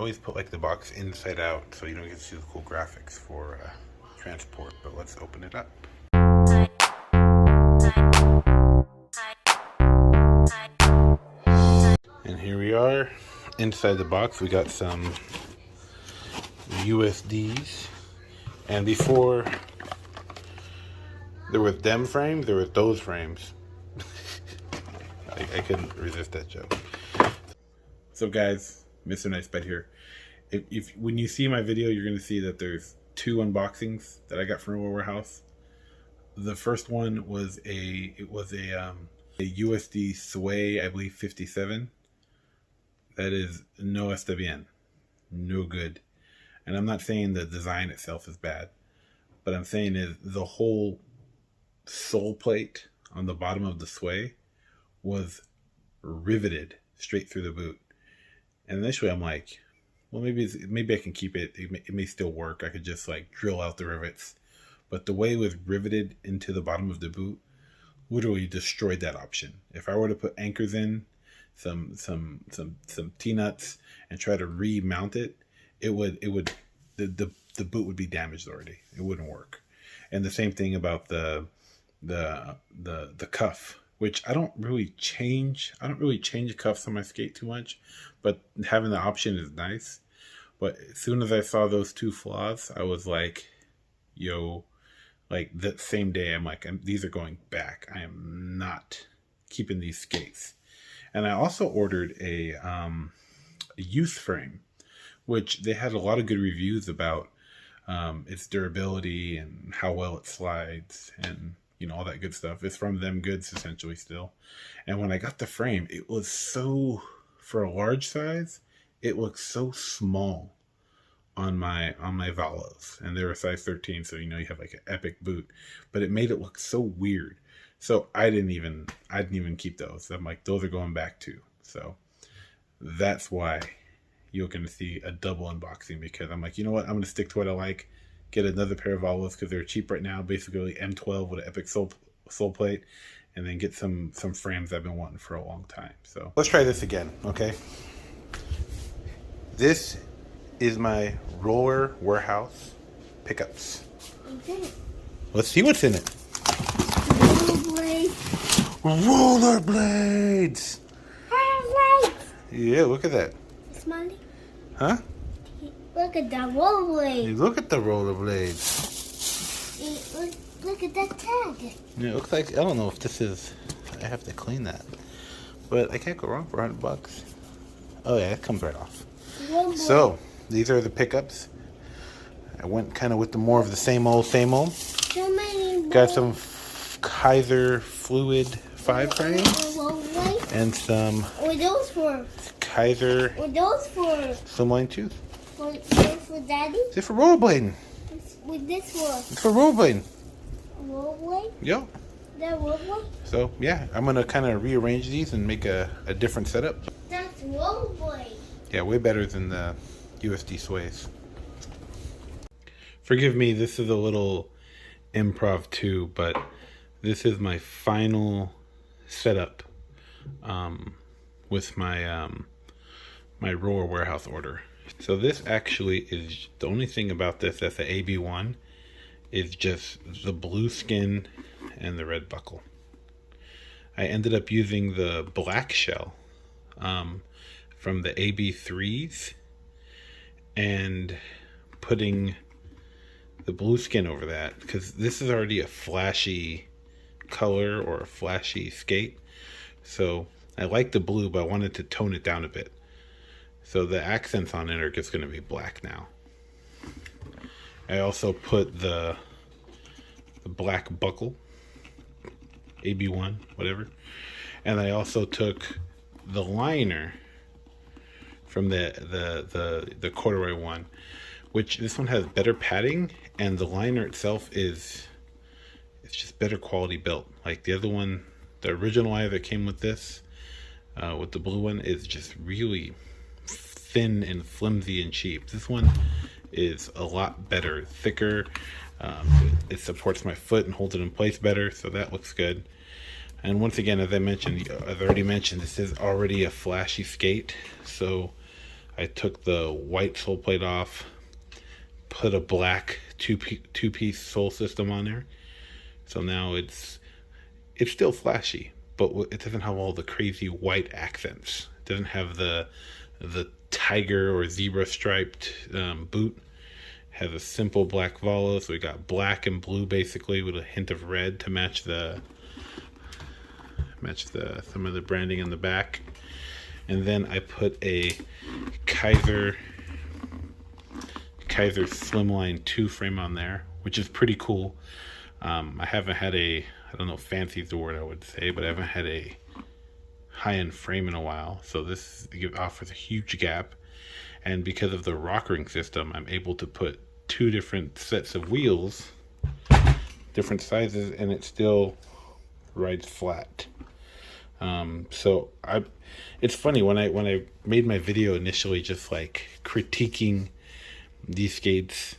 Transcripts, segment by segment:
always put like the box inside out so you don't get to see the cool graphics for transport, but let's open it up. And here we are inside the box. We got some USDs, and before there was them frames, there were those frames. I couldn't resist that joke. So guys, Mr. Nightspyder here. If when you see my video, you're gonna see that there's two unboxings that I got from Real Warehouse. The first one was a USD Sway, I believe 57. That is no SWN, no good. And I'm not saying the design itself is bad, but I'm saying is the whole sole plate on the bottom of the Sway was riveted straight through the boot. And initially I'm like, well, maybe I can keep it. It may still work. I could just like drill out the rivets. But the way it was riveted into the bottom of the boot literally destroyed that option. If I were to put anchors in, some T-nuts, and try to remount it, the boot would be damaged already. It wouldn't work. And the same thing about the cuff, which I don't really change cuffs on my skate too much, but having the option is nice. But as soon as I saw those two flaws, I was like, yo, like that same day, I'm like, these are going back. I am not keeping these skates. And I also ordered a youth frame, which they had a lot of good reviews about its durability and how well it slides and, you know, all that good stuff. It's from Them Goods essentially still. And when I got the frame, it was so, for a large size, it looked so small on my Valos, and they were size 13, so you know you have like an epic boot, but it made it look so weird. So I didn't even keep those. I'm like, those are going back too. So that's why you're going to see a double unboxing, because I'm like, you know what? I'm going to stick to what I like. Get another pair of Valos because they're cheap right now. Basically M12 with an epic sole plate, and then get some frames I've been wanting for a long time. So let's try this again, okay? This is my Roller Warehouse pickups. Okay. Let's see what's in it. Rollerblades. Rollerblades. Yeah, look at that. Smiley. Huh? Look at the rollerblades. Look at the rollerblades. Look at that tag. Yeah, it looks like, I don't know if this is, I have to clean that, but I can't go wrong for $100. Oh yeah, it comes right off. So these are the pickups. I went kind of with the more of the same old. Got some Kaiser Fluid 5 frames and some Kaiser Slimline 2. For Daddy? Is it for rollerblading? With this one? It's for rollerblading. Rollerblade? Yep. That rollerblade? So yeah, I'm gonna kind of rearrange these and make a different setup. That's rollerblade. Yeah, way better than the USD Sways. Forgive me, this is a little improv too, but this is my final setup with my my Roller Warehouse order. So this actually is, the only thing about this that's the AB1 is just the blue skin and the red buckle. I ended up using the black shell from the AB3s and putting the blue skin over that, because this is already a flashy color or a flashy skate. So I like the blue, but I wanted to tone it down a bit. So the accents on it are just going to be black now. I also put the black buckle, AB1, whatever. And I also took the liner from the corduroy one, which this one has better padding, and the liner itself it's just better quality built. Like the other one, the original liner that came with this, with the blue one, is just really thin and flimsy and cheap. This one is a lot better, thicker. It supports my foot and holds it in place better, so that looks good. And once again, as I already mentioned, this is already a flashy skate, so I took the white sole plate off, put a black two-piece sole system on there. So now it's still flashy, but it doesn't have all the crazy white accents. It doesn't have the tiger or zebra striped boot. It has a simple black vola, so we got black and blue basically with a hint of red to match the some of the branding in the back. And then I put a Kaiser Slimline 2 frame on there, which is pretty cool. I haven't had I don't know, fancy is the word I would say, but I haven't had a high-end frame in a while. So this offers a huge gap. And because of the rock ring system, I'm able to put 2 different sets of wheels, different sizes, and it still rides flat. So it's funny when I made my video initially, just like critiquing these skates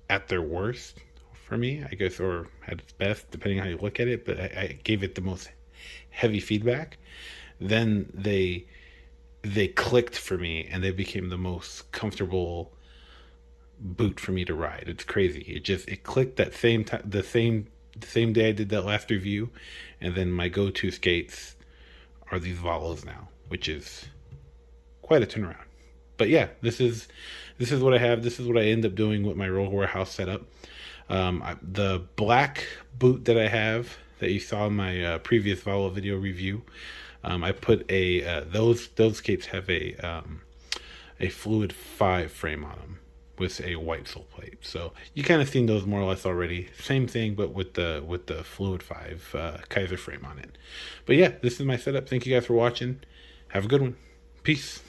at their worst for me, I guess, or at its best, depending on how you look at it, but I gave it the most heavy feedback. Then they clicked for me, and they became the most comfortable boot for me to ride. It's crazy. It clicked that same time, the same day I did that last review, and then my go-to skates are these Volos now, which is quite a turnaround. But yeah, this is what I have. This is what I end up doing with my roller warehouse setup. The black boot that I have that you saw in my previous Volo video review, I put those skates have a Fluid 5 frame on them with a white sole plate. So you kind of seen those more or less already. Same thing, but with the Fluid 5 Kaiser frame on it. But yeah, this is my setup. Thank you guys for watching. Have a good one. Peace.